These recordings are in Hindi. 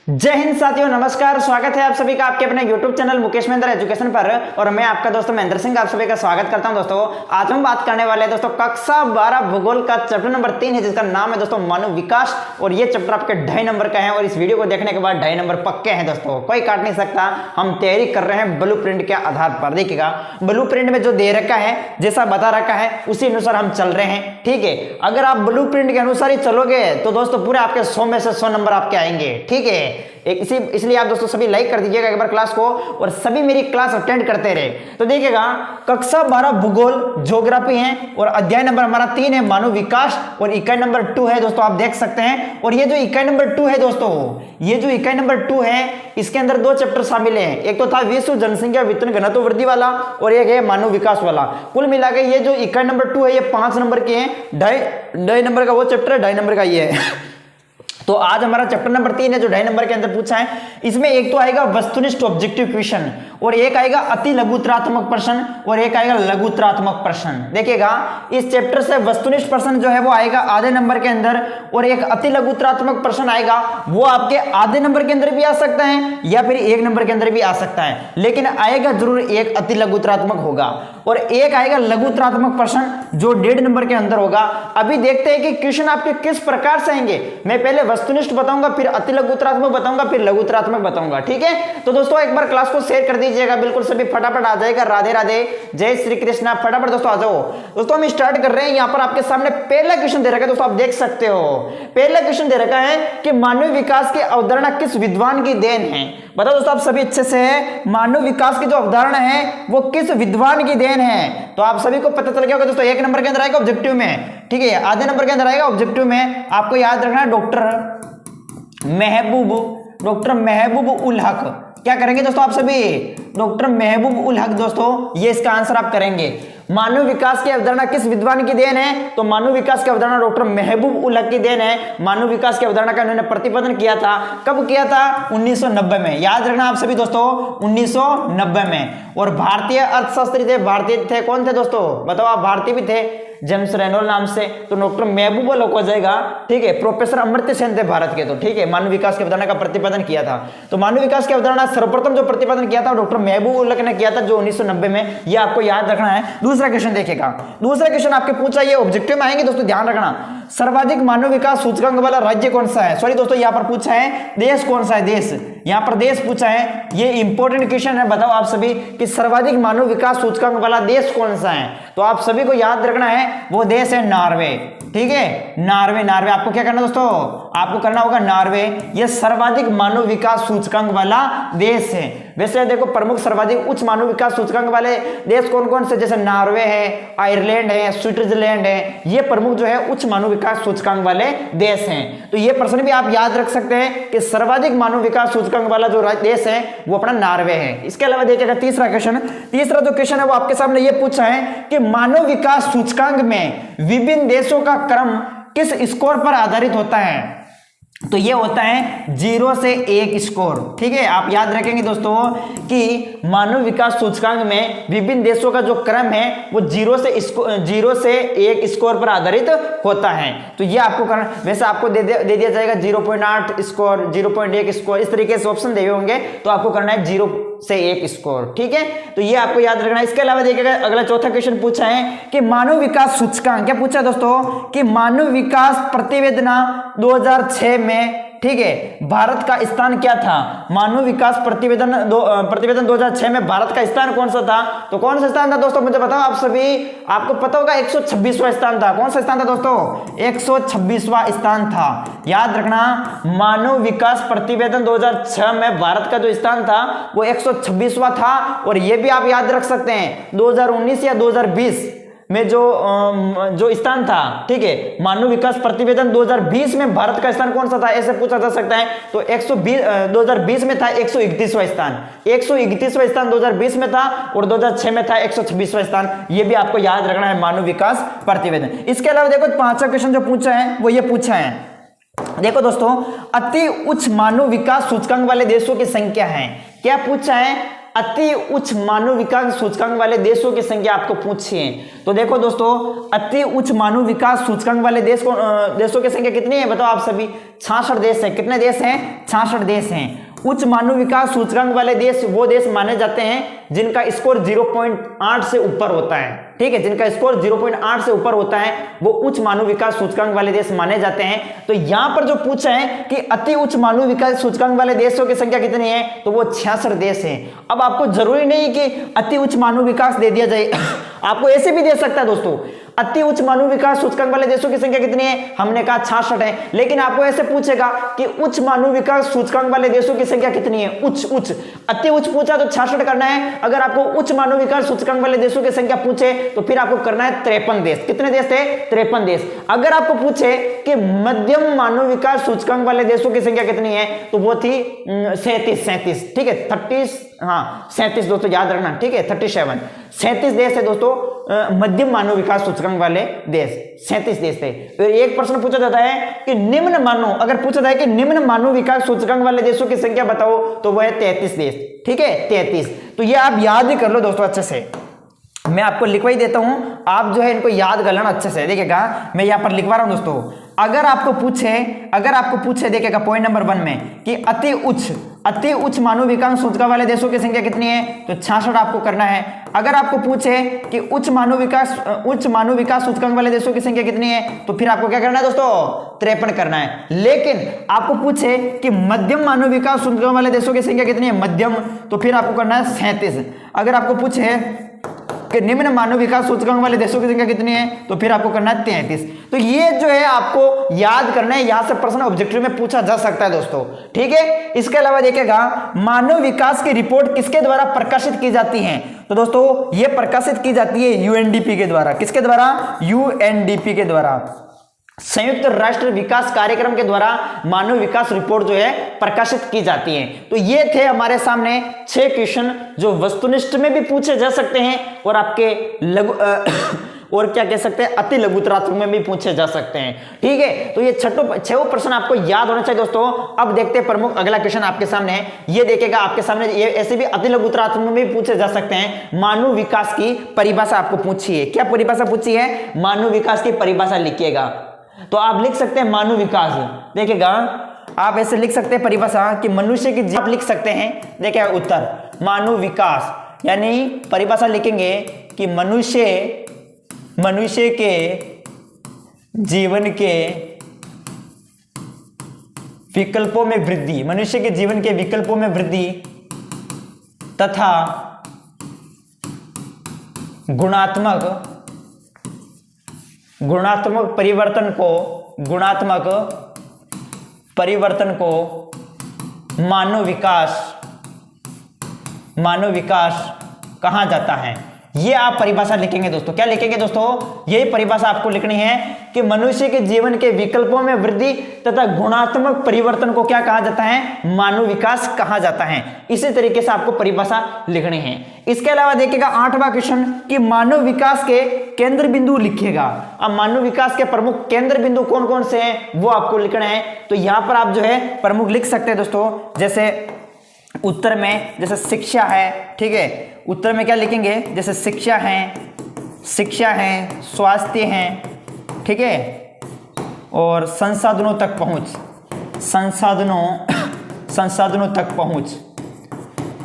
जय हिंद साथियों, नमस्कार। स्वागत है आप सभी का आपके अपने YouTube channel Mukesh Mahendra education पर। और मैं आपका दोस्तों महेंद्र सिंह आप सभी का स्वागत करता हूं। दोस्तों आज हम बात करने वाले हैं दोस्तों कक्षा 12 भूगोल का चैप्टर नंबर 3 है, जिसका नाम है दोस्तों मानव विकास। और ये चैप्टर आपके 2.5 नंबर का है और इस वीडियो को देखने के बाद 2.5 नंबर पक्के हैं दोस्तों, कोई काट नहीं सकता। हम तैयारी कर रहे हैं ब्लूप्रिंट के आधार पर। देखिएगा ब्लूप्रिंट में जो दे रखा है, जैसा बता रखा है उसी अनुसार हम चल रहे हैं। ठीक है, अगर आप ब्लूप्रिंट के अनुसार ही चलोगे तो दोस्तों पूरे आपके 100 में से 100 नंबर आपके आएंगे। ठीक है, इसलिए आप दोस्तों सभी लाइक कर दीजिएगा एक बार क्लास को और सभी मेरी क्लास अटेंड करते रहे। तो देखिएगा कक्षा 12 भूगोल ज्योग्राफी है और अध्याय नंबर हमारा 3 है मानव विकास और इकाई नंबर 2 है दोस्तों, आप देख सकते हैं। और ये जो इकाई नंबर 2 है दोस्तों, ये जो इकाई नंबर 2 है इसके अंदर 2 चैप्टर शामिल हैं। एक तो था विश्व जनसंख्या वितरण घनत्व वृद्धि वाला और एक है मानव विकास वाला। कुल मिला के ये जो इकाई नंबर 2 है ये 5 नंबर के हैं। 2.5 नंबर का वो चैप्टर है, 2.5 नंबर का ये है। तो आज हमारा चैप्टर नंबर 3 है जो 2.5 नंबर के अंदर पूछा है। इसमें एक तो आएगा वस्तुनिष्ठ ऑब्जेक्टिव क्वेश्चन और एक आएगा अति लघुतरात्मक प्रश्न और एक आएगा लघुतरात्मक प्रश्न। देखिएगा इस चैप्टर से वस्तुनिष्ठ प्रश्न जो है वो आएगा आधे नंबर के अंदर और एक अति लघुतरात्मक प्रश्न आएगा वो आपके आधे नंबर के अंदर भी आ सकता है या फिर 1 नंबर के अंदर भी आ सकता है, लेकिन आएगा जरूर एक अति लघुतरात्मक होगा और एक आएगा लघुतरात्मक प्रश्न जो 1.5 नंबर के अंदर होगा। अभी देखते हैं कि क्वेश्चन आपके किस प्रकार से आएंगे। मैं पहले वस्तुनिष्ठ बताऊंगा, फिर अति लघुतरात्मक बताऊंगा, फिर लघुतरात्मक बताऊंगा। ठीक है, तो दोस्तों एक बार क्लास को शेयर कर दीजिएगा, बिल्कुल सभी फटाफट आ जाएगा। राधे राधे, जय श्री कृष्णा। फटाफट दोस्तों आ जाओ। दोस्तों हम स्टार्ट कर रहे हैं। यहाँ पर आपके सामने पहला क्वेश्चन दे रखा है दोस्तों, आप देख सकते हो। पहला क्वेश्चन दे रखा है कि मानव विकास की अवधारणा किस विद्वान की देन है। बताओ दोस्तों आप सभी अच्छे से है, मानव विकास की जो अवधारणा है वो किस विद्वान की देन है। तो आप सभी को पता चल गया होगा दोस्तों। 1 नंबर के अंदर आएगा ऑब्जेक्टिव में, ठीक है, आधे नंबर के अंदर आएगा ऑब्जेक्टिव में। आपको याद रखना है डॉक्टर महबूब उल हक। क्या करेंगे दोस्तों आप सभी? डॉक्टर महबूब उल हक दोस्तों, ये इसका आंसर आप करेंगे। मानव विकास की अवधारणा किस विद्वान की देन है? तो मानव विकास की अवधारणा डॉक्टर महबूब उल हक की देन है। मानव विकास की अवधारणा का उन्होंने प्रतिपादन किया था। कब किया था? 1990 में। याद रखना आप सभी दोस्तों, 1990 में। और भारतीय अर्थशास्त्री थे, भारतीय थे, कौन थे दोस्तों बताओ आप? भारतीय भी थे, जेम्स रेनॉल नाम से। तो डॉक्टर महबूब उल हक हो जाएगा। ठीक है, प्रोफेसर अमर्त्य सेन थे भारत के। तो ठीक है, मानव विकास की अवधारणा का प्रतिपादन किया था। तो मानव विकास की अवधारणा सर्वप्रथम जो प्रतिपादन किया था डॉक्टर महबूब उल हक ने किया था, जो 1990 में। ये आपको याद रखना है। दूसरा क्वेश्चन देखिएगा, दूसरा क्वेश्चन आपके पूछा, ये ऑब्जेक्टिव में आएंगे दोस्तों, ध्यान रखना। सर्वाधिक मानव विकास सूचकांक वाला राज्य कौन सा है? सॉरी दोस्तों, यहाँ पर पूछा है देश कौन सा है, देश। यहाँ पर देश पूछा है, ये इंपॉर्टेंट क्वेश्चन है। बताओ आप सभी कि सर्वाधिक मानव विकास सूचकांक वाला देश कौन सा है? तो आप सभी को याद रखना है वो देश है नॉर्वे। ठीक है, नॉर्वे। नॉर्वे आपको क्या करना दोस्तों? आपको करना होगा नॉर्वे। ये सर्वाधिक मानव विकास सूचकांक वाला देश है। वैसे देखो प्रमुख सर्वाधिक उच्च मानव विकास सूचकांक वाले देश कौन कौन से? जैसे नॉर्वे है, आयरलैंड है, स्विट्जरलैंड है। ये प्रमुख जो है उच्च मानव विकास सूचकांक वाले देश हैं। तो ये प्रश्न भी आप याद रख सकते हैं कि सर्वाधिक मानव विकास सूचकांक वाला जो देश है वो अपना नॉर्वे है। इसके अलावा देखिएगा तीसरा क्वेश्चन, तीसरा जो क्वेश्चन है वो आपके सामने ये पूछा है कि मानव विकास सूचकांक में विभिन्न देशों का क्रम किस स्कोर पर आधारित होता है? तो ये होता है 0 से 1 स्कोर। ठीक है, आप याद रखेंगे दोस्तों कि मानव विकास सूचकांक में विभिन्न देशों का जो क्रम है वो 0 से 1 स्कोर पर आधारित होता है। तो ये आपको करना, वैसे आपको दे दिया जाएगा 0.8 स्कोर, 0.1 स्कोर, इस तरीके से ऑप्शन दिए होंगे। तो आपको करना है 0 से 1 स्कोर। ठीक है, तो ये आपको याद रखना है। इसके अलावा देखिएगा अगला चौथा क्वेश्चन पूछा है कि मानव विकास सूचकांक, क्या पूछा दोस्तों कि मानव विकास प्रतिवेदन 2006 में, ठीक है, भारत का स्थान क्या था? मानव विकास प्रतिवेदन 2006 में भारत का स्थान कौन सा था? तो कौन सा स्थान था दोस्तों मुझे बताओ आप सभी। आपको पता होगा 126वां स्थान था। कौन सा स्थान था दोस्तों? 126वां स्थान था। याद रखना, मानव विकास प्रतिवेदन 2006 में भारत का जो स्थान था वो 126वां था। और ये भी आप याद रख सकते हैं 2019 या 2020 में जो स्थान था, ठीक है, मानव विकास प्रतिवेदन 2020 में भारत का स्थान कौन सा था, ऐसे पूछा जा सकता है। तो 2020 में था 131वां स्थान, 131वां स्थान 2020 में था और 2006 में था 126वां स्थान। ये भी आपको याद रखना है मानव विकास प्रतिवेदन। इसके अलावा देखो पांचवा क्वेश्चन जो पूछा है वो ये पूछा है, देखो दोस्तों, अति उच्च मानव विकास सूचकांक वाले देशों की संख्या है। क्या पूछा है? अति उच्च मानव विकास सूचकांक वाले देशों की संख्या आपको पूछी है। तो देखो दोस्तों, अति उच्च मानव विकास सूचकांक वाले देशों की संख्या कितनी है बताओ आप सभी? 66 देश हैं। कितने देश हैं? 66 देश हैं। उच्च मानव विकास सूचकांक वाले देश वो देश माने जाते हैं जिनका स्कोर 0.8 से ऊपर होता है। ठीक है, जिनका स्कोर 0.8 से ऊपर होता है वो उच्च मानव विकास सूचकांक वाले देश माने जाते हैं। तो यहां पर जो पूछा है कि अति उच्च मानव विकास सूचकांक वाले देशों की संख्या कितनी है, तो वो 66 देश हैं। अब आपको जरूरी नहीं कि अति उच्च मानव विकास दे दिया जाए आपको ऐसे भी दे सकता है दोस्तों, अति उच्च मानव विकास सूचकांक वाले देशों की संख्या कितनी है, हमने कहा 66 है, लेकिन आपको ऐसे पूछेगा कि उच्च मानव विकास सूचकांक वाले देशों की संख्या कितनी है। उच्च अति उच्च पूछा तो 66 करना है। अगर आपको उच्च मानव विकास सूचकांक वाले देशों की संख्या पूछे तो फिर आपको करना है 53 देश। कितने देश थे? 53 देश। अगर आपको पूछे कि मध्यम मानव विकास सूचकांक वाले देशों की संख्या कितनी है, तो वो थी 37। ठीक है, 37 दोस्तों याद रखना। ठीक है, 37 देश है दोस्तों मध्यम मानव विकास सूचकांक वाले देश, 37 देश थे। फिर एक प्रश्न पूछा जाता है कि निम्न मानव, अगर पूछा जाए कि निम्न मानव विकास सूचकांक वाले देशों की संख्या बताओ, तो वह है 33 देश। ठीक है, 33। तो ये आप याद ही कर लो दोस्तों अच्छे से, मैं आपको लिखवा ही देता हूं, आप जो है इनको याद कर लेना अच्छे से। देखिएगा मैं यहां पर लिखवा रहा हूं दोस्तों, अगर आपको पूछे देखिएगा पॉइंट नंबर 1 में कि अति उच्च मानव विकास सूचकांक वाले देशों की संख्या कितनी है, तो 66 आपको करना है। अगर आपको पूछे कि उच्च मानव विकास सूचकांक वाले देशों की संख्या कितनी है, तो फिर आपको क्या करना है दोस्तों? 53 करना है। लेकिन आपको पूछे कि मध्यम मानव विकास सूचकांक वाले देशों की संख्या कितनी है, मध्यम, तो फिर आपको करना है 37। अगर आपको पूछे कि निम्न मानव विकास सूचकांक वाले देशों की संख्या कितनी है, तो फिर आपको करना है 33। तो ये जो है आपको याद करना है, यहां से प्रश्न ऑब्जेक्टिव में पूछा जा सकता है दोस्तों। ठीक है, इसके अलावा देखिएगा मानव विकास की रिपोर्ट किसके द्वारा प्रकाशित की जाती है, तो दोस्तों ये प्रकाशित की जाती है यूएनडीपी के द्वारा। किसके द्वारा? यूएनडीपी के द्वारा, संयुक्त राष्ट्र विकास कार्यक्रम के द्वारा मानव विकास रिपोर्ट जो है प्रकाशित की जाती है। तो ये थे हमारे सामने 6 क्वेश्चन जो वस्तुनिष्ठ में भी पूछे जा सकते हैं और आपके और क्या कह सकते हैं अति लघुतरात्मक में भी पूछे जा सकते हैं। ठीक है, तो ये 6 प्रश्न आपको याद होना चाहिए दोस्तों। अब देखते हैं प्रमुख अगला क्वेश्चन आपके सामने है, ये देखेगा आपके सामने, ये ऐसे भी अति लघुतरात्मक में भी पूछे जा सकते हैं। मानव विकास की परिभाषा आपको पूछी है, क्या परिभाषा पूछी है? मानव विकास की परिभाषा लिखिएगा। तो आप लिख सकते हैं मानव विकास, देखिएगा आप ऐसे लिख सकते हैं परिभाषा कि मनुष्य की, आप लिख सकते हैं, देखिए उत्तर मानव विकास, यानी परिभाषा लिखेंगे कि मनुष्य के जीवन के विकल्पों में वृद्धि, मनुष्य के जीवन के विकल्पों में वृद्धि तथा गुणात्मक परिवर्तन को मानव विकास कहा जाता है। ये आप परिभाषा लिखेंगे दोस्तों। क्या लिखेंगे दोस्तों? यही परिभाषा आपको लिखनी है कि मनुष्य के जीवन के विकल्पों में वृद्धि तथा गुणात्मक परिवर्तन को क्या कहा जाता है? मानव विकास कहा जाता है। इसी तरीके से आपको परिभाषा लिखनी है। इसके अलावा देखिएगा 8वां क्वेश्चन कि मानव विकास के केंद्र बिंदु लिखिएगा। अब मानव विकास के प्रमुख केंद्र बिंदु कौन कौन से हैं वो आपको लिखना है। तो यहां पर आप जो है प्रमुख लिख सकते हैं दोस्तों, जैसे उत्तर में जैसे शिक्षा है। ठीक है, उत्तर में क्या लिखेंगे? जैसे शिक्षा है, स्वास्थ्य है, ठीक है, और संसाधनों तक पहुंच,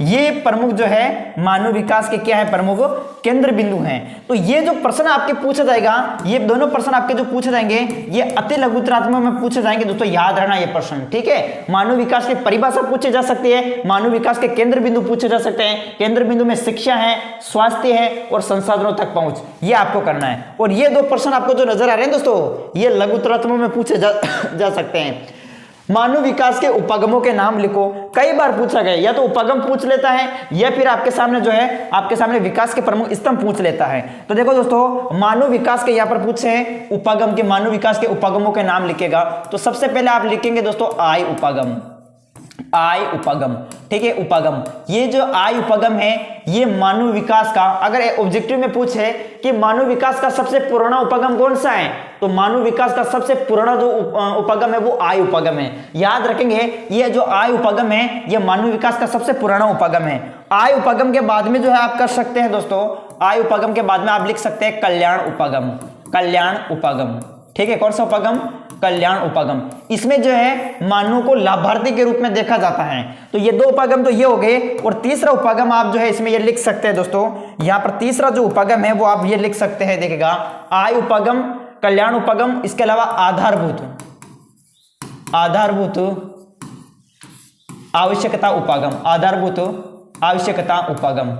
ये प्रमुख जो है मानव विकास के क्या है? प्रमुख केंद्र बिंदु हैं। तो ये जो प्रश्न आपके पूछा जाएगा, ये दोनों प्रश्न आपके जो पूछे जाएंगे ये अति लघुतरात्मक में पूछे जाएंगे दोस्तों, याद रहना ये प्रश्न। ठीक है, मानव विकास की परिभाषा पूछे जा सकती है, मानव विकास के केंद्र बिंदु पूछे जा सकते हैं। केंद्र बिंदु में शिक्षा है, स्वास्थ्य है और संसाधनों तक पहुंच, ये आपको करना है। और ये 2 प्रश्न आपको जो नजर आ रहे हैं दोस्तों, ये लघुतरात्मक में पूछे जा सकते हैं। मानव विकास के उपागमों के नाम लिखो, कई बार पूछा गया, या तो उपागम पूछ लेता है या फिर आपके सामने जो है आपके सामने विकास के प्रमुख स्तंभ पूछ लेता है। तो देखो दोस्तों, मानव विकास के यहां पर पूछे हैं उपागम के, मानव विकास के उपागमों के नाम लिखेगा। तो सबसे पहले आप लिखेंगे दोस्तों आई उपागम, आय उपगम, ठीक है, उपगम। ये जो आय उपगम है ये मानव विकास का, अगर ऑब्जेक्टिव में पूछे कि मानव विकास का सबसे पुराना उपगम कौन सा है, तो मानव विकास का सबसे पुराना जो उपगम है वो आय उपगम है। याद रखेंगे ये जो आय उपगम है ये मानव विकास का सबसे पुराना उपगम है। आय उपगम के बाद में जो है आप कर सकते हैं दोस्तों, आय उपगम के बाद में आप लिख सकते हैं कल्याण उपगम, कल्याण उपगम, ठीक है। कौन सा उपगम? कल्याण उपगम। इसमें जो है मानव को लाभार्थी के रूप में देखा जाता है। तो ये दो उपगम तो ये हो गए, और तीसरा उपगम आप जो है इसमें ये लिख सकते हैं दोस्तों, यहां पर तीसरा जो उपगम है वो आप ये लिख सकते हैं, देखिएगा आय उपगम, कल्याण उपगम, इसके अलावा आधारभूत, आधारभूत आवश्यकता उपगम, आधारभूत आवश्यकता उपगम।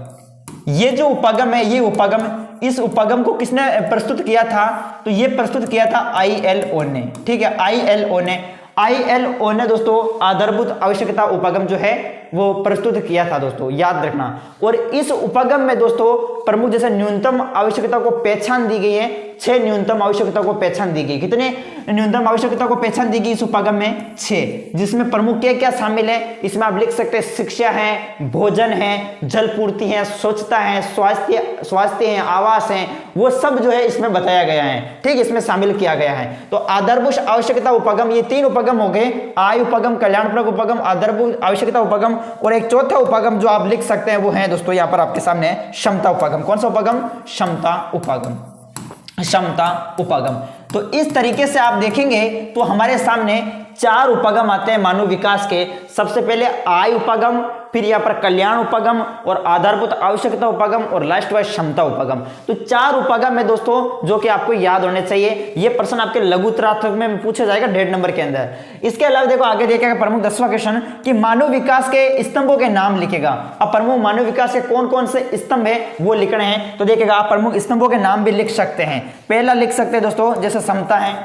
ये जो उपगम है ये उपगम, इस उपगम को किसने प्रस्तुत किया था? तो ये प्रस्तुत किया था ILO ने, ठीक है, ILO ने, ILO ने दोस्तों आधारभूत आवश्यकता उपगम जो है वो प्रस्तुत किया था दोस्तों, याद रखना। और इस उपगम में दोस्तों प्रमुख जैसे न्यूनतम आवश्यकता को पहचान दी गई है, 6 न्यूनतम आवश्यकता को पहचान दी गई। कितने न्यूनतम आवश्यकता को पहचान दी गई इस उपगम में? 6, जिसमें प्रमुख क्या क्या शामिल है इसमें आप लिख सकते हैं, शिक्षा है, भोजन है, जल पूर्ति है, स्वच्छता है, स्वास्थ्य है, आवास है, वो सब जो है इसमें बताया गया है, ठीक, इसमें शामिल किया गया है। तो आधारभूत आवश्यकता उपगम, ये 3 उपगम हो गए, आय उपगम, कल्याणपूर्वक उपगम, आधारभूत आवश्यकता उपगम, और एक चौथा उपगम जो आप लिख सकते हैं वो है दोस्तों यहाँ पर आपके सामने क्षमता उपगम। कौन सा उपगम? क्षमता उपगम, क्षमता उपगम। तो इस तरीके से आप देखेंगे तो हमारे सामने 4 उपगम आते हैं मानव विकास के। सबसे पहले आय उपगम, फिर यहाँ पर कल्याण उपगम और आधारभूत आवश्यकता उपगम और लास्ट वाइज क्षमता उपगम। तो 4 उपगम है दोस्तों जो कि आपको याद होने चाहिए। ये प्रश्न आपके लघु उत्तरार्थ में पूछा जाएगा 1.5 नंबर के अंदर। इसके अलावा देखो आगे देखेगा प्रमुख 10वां क्वेश्चन कि मानव विकास के स्तंभों के नाम लिखेगा। अब प्रमुख मानव विकास के कौन कौन से स्तंभ है वो लिखने हैं, तो देखेगा आप प्रमुख स्तंभों के नाम भी लिख सकते हैं। पहला लिख सकते हैं दोस्तों जैसे समता है,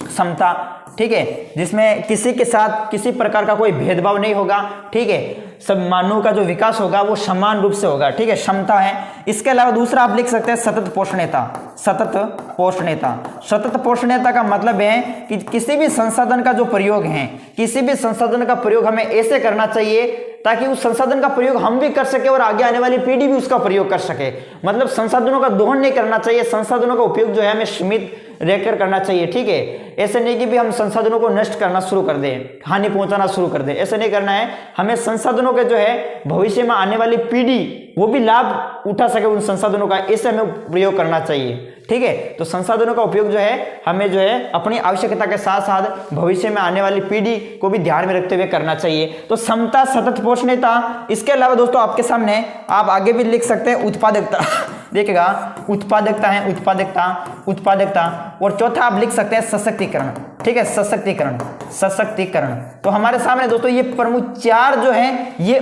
समता, ठीक है, जिसमें किसी के साथ किसी प्रकार का कोई भेदभाव नहीं होगा, ठीक है, सब मानव का जो विकास होगा वो समान रूप से होगा, ठीक है, क्षमता है। इसके अलावा दूसरा आप लिख सकते हैं सतत पोषणीयता, सतत पोषणीयता। सतत पोषणीयता का मतलब है कि किसी भी संसाधन का जो प्रयोग है, किसी भी संसाधन का प्रयोग हमें ऐसे करना चाहिए ताकि उस संसाधन का प्रयोग हम भी कर सके और आगे आने वाली पीढ़ी भी उसका प्रयोग कर सके। मतलब संसाधनों का दोहन नहीं करना चाहिए, संसाधनों का उपयोग जो है हमें सीमित रहकर करना चाहिए, ठीक है। ऐसे नहीं कि भी हम संसाधनों को नष्ट करना शुरू कर दें, हानि पहुंचाना शुरू कर दें, ऐसे नहीं करना है। हमें संसाधनों के जो है भविष्य में आने वाली पीढ़ी वो भी लाभ उठा सके उन संसाधनों का, ऐसे हमें प्रयोग करना चाहिए, ठीक है। तो संसाधनों का उपयोग जो है हमें जो है अपनी आवश्यकता के साथ साथ भविष्य में आने वाली पीढ़ी को भी ध्यान में रखते हुए करना चाहिए। तो समता, सतत पोषणीयता। इसके अलावा दोस्तों आपके सामने आप आगे भी लिख सकते हैं उत्पादकता देखिएगा, उत्पादकता है, उत्पादकता, उत्पादकता। और चौथा आप लिख सकते हैं सशक्तिकरण, ठीक है, सशक्तिकरण, सशक्तिकरण। तो हमारे सामने दोस्तों ये प्रमुख 4 जो है ये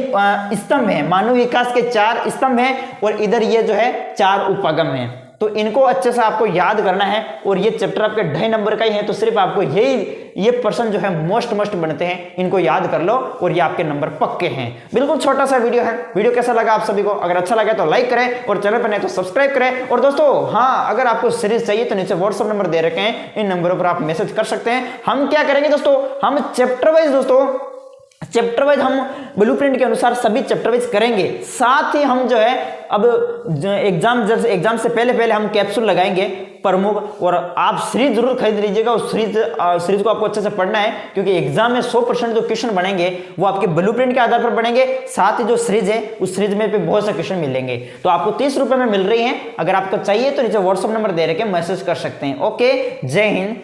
स्तंभ है, मानव विकास के 4 स्तंभ हैं, और इधर ये जो है 4 उपगम हैं। तो इनको अच्छे से आपको याद करना है, और ये चैप्टर आपके 2.5 नंबर का ही है, तो सिर्फ आपको ये प्रश्न जो है मोस्ट बनते हैं, इनको याद कर लो और ये आपके नंबर पक्के हैं। बिल्कुल छोटा सा वीडियो है। वीडियो कैसा लगा आप सभी को? अगर अच्छा लगा तो लाइक करें और चैनल पर नहीं तो सब्सक्राइब करें। और दोस्तों हाँ, अगर आपको सीरीज चाहिए तो नीचे व्हाट्सएप नंबर दे रखे हैं, इन नंबरों पर आप मैसेज कर सकते हैं। हम क्या करेंगे दोस्तों, हम चैप्टर वाइज चैप्टर वाइज हम ब्लूप्रिंट के अनुसार सभी चैप्टर वाइज करेंगे। साथ ही हम जो है अब एग्जाम से पहले हम कैप्सूल लगाएंगे प्रमुख, और आप सीरीज जरूर खरीद लीजिएगा। उस सीरीज को आपको अच्छे से पढ़ना है, क्योंकि एग्जाम में 100% जो क्वेश्चन बनेंगे वो आपके ब्लूप्रिंट के आधार पर बनेंगे। साथ ही जो सीरीज है उस सीरीज में भी बहुत से क्वेश्चन मिलेंगे। तो आपको 30 रुपए में मिल रही है। अगर आपको चाहिए तो नीचे व्हाट्सएप नंबर दे रखे मैसेज कर सकते हैं। ओके, जय हिंद।